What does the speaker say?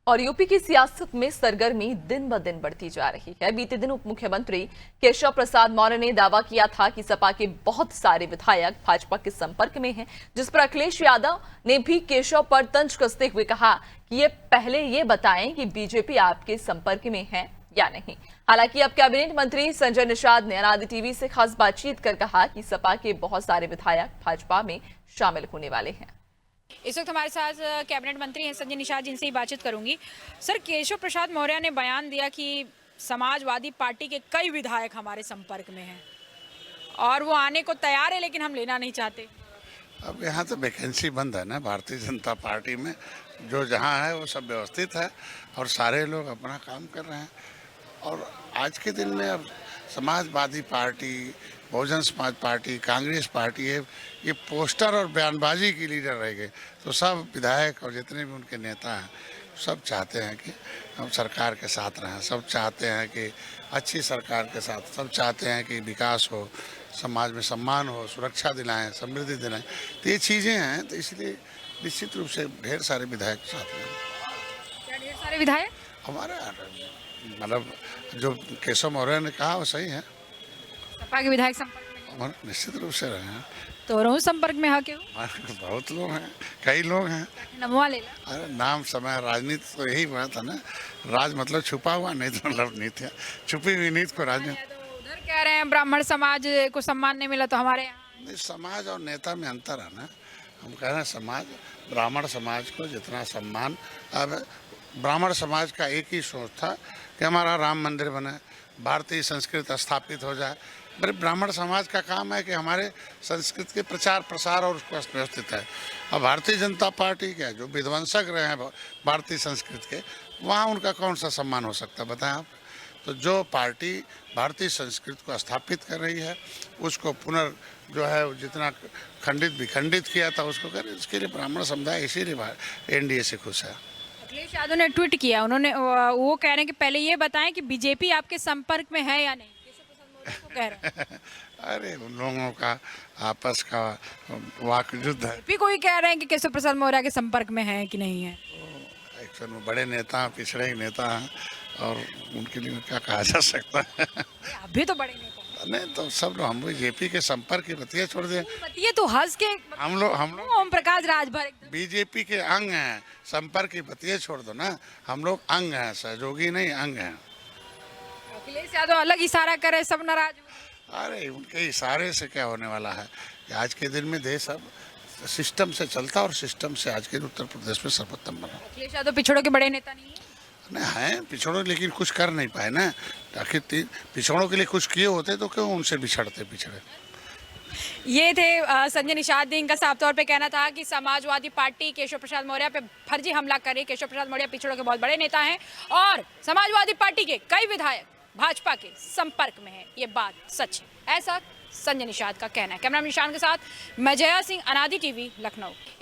और यूपी की सियासत में सरगर्मी दिन ब दिन बढ़ती जा रही है। बीते दिन उप मुख्यमंत्री केशव प्रसाद मौर्य ने दावा किया था कि सपा के बहुत सारे विधायक भाजपा के संपर्क में हैं, जिस पर अखिलेश यादव ने भी केशव पर तंज कसते हुए कहा कि ये पहले ये बताएं कि बीजेपी आपके संपर्क में है या नहीं। हालांकि अब कैबिनेट मंत्री संजय निषाद ने अनादि टीवी से खास बातचीत कर कहा कि सपा के बहुत सारे विधायक भाजपा में शामिल होने वाले हैं। इस वक्त हमारे साथ कैबिनेट मंत्री हैं संजय निषाद, जिनसे ही बातचीत करूंगी। सर, केशव प्रसाद मौर्य ने बयान दिया कि समाजवादी पार्टी के कई विधायक हमारे संपर्क में हैं और वो आने को तैयार है, लेकिन हम लेना नहीं चाहते। अब यहाँ तो वैकेंसी बंद है ना भारतीय जनता पार्टी में। जो जहाँ है वो सब व्यवस्थित है और सारे लोग अपना काम कर रहे हैं। और आज के दिन में अब Samajwadi party, Bahujan Samaj party, Congress party है, ये पोस्टर और बयानबाजी की लीडर रह गए। तो सब विधायक और जितने भी उनके नेता हैं सब चाहते हैं कि हम सरकार के साथ रहें, सब चाहते हैं कि अच्छी सरकार के साथ, सब चाहते हैं कि विकास हो, समाज में सम्मान हो, सुरक्षा दिलाएं, समृद्धि दिलाएं। तो ये चीज़ें हैं, तो इसलिए निश्चित रूप से ढेर सारे विधायक साथ में। क्या ढेर सारे विधायक? हमारे मतलब जो केशव मौर्य ने कहा वो सही है। सपा के विधायक संपर्क में? हमारे निश्चित रूप से रहे हैं। तो रहूं संपर्क में? हाँ, क्यों? बहुत लोग हैं, कई लोग हैं। नमवा ले ला। अरे नाम समय राजनीति तो यही बात है ना। राज मतलब छुपा हुआ, नहीं तो मतलब नीति, छुपी हुई नीति को राजनीति। तो उधर कह रहे हैं ब्राह्मण समाज को सम्मान नहीं मिला, तो हमारे यहाँ नहीं, समाज और नेता में अंतर है ना। हम कह रहे हैं समाज, ब्राह्मण समाज को जितना सम्मान, अब ब्राह्मण समाज का एक ही सोच था कि हमारा राम मंदिर बने, भारतीय संस्कृति स्थापित हो जाए। मेरे ब्राह्मण समाज का काम है कि हमारे संस्कृत के प्रचार प्रसार और उसको व्यवस्थित है। अब भारतीय जनता पार्टी के जो विध्वंसक रहे हैं भारतीय संस्कृति के, वहाँ उनका कौन सा सम्मान हो सकता है बताएं आप। तो जो पार्टी भारतीय संस्कृति को स्थापित कर रही है, उसको जो है जितना खंडित विखंडित किया था उसको कर, इसके लिए ब्राह्मण समुदाय इसीलिए एनडीए से खुश है। अखिलेश यादव ने ट्वीट किया, उन्होंने वो कह रहे हैं कि पहले ये बताएं कि बीजेपी आपके संपर्क में है या नहीं। कह रहे हैं। अरे उन लोगों का आपस का वाक युद्ध है। भी कोई कह रहे हैं कि केशव प्रसाद मौर्य के संपर्क में है कि नहीं है। एक्चुअल में बड़े नेता, पिछड़े नेता हैं और उनके लिए क्या कहा जा सकता है। अभी तो बड़े नेता नहीं तो सब लोग, हम लोग जेपी के संपर्क की बतिया छोड़ दें। ये तो हंस के हम लोग ओम प्रकाश राजभर बीजेपी के अंग हैं, संपर्क की बतिया छोड़ दो ना। हम लोग अंग हैं, सहयोगी नहीं, अंग हैं। अखिलेश यादव अलग इशारा करे, सब नाराज। अरे उनके इशारे से क्या होने वाला है कि आज के दिन में देश अब सिस्टम से चलता और सिस्टम से आज के उत्तर प्रदेश में सर्वोत्तम बना। अखिलेश यादव पिछड़ों के बड़े नेता नहीं है? नहीं हैं पिछड़ों, लेकिन कुछ कर नहीं पाए ना। आखिर पिछड़ों के लिए कुछ किए होते तो क्यों उनसे पिछड़े। ये थे संजय निषाद। इनका साफ तौर पे कहना था कि समाजवादी पार्टी केशव प्रसाद मौर्य पे फर्जी हमला कर रही। केशव प्रसाद मौर्य पिछड़ों के बहुत बड़े नेता हैं और समाजवादी पार्टी के कई विधायक भाजपा के संपर्क में है। ये बात सच है, ऐसा संजय निषाद का कहना है। कैमरा निशान के साथ मैं जया सिंह, अनादि टीवी, लखनऊ।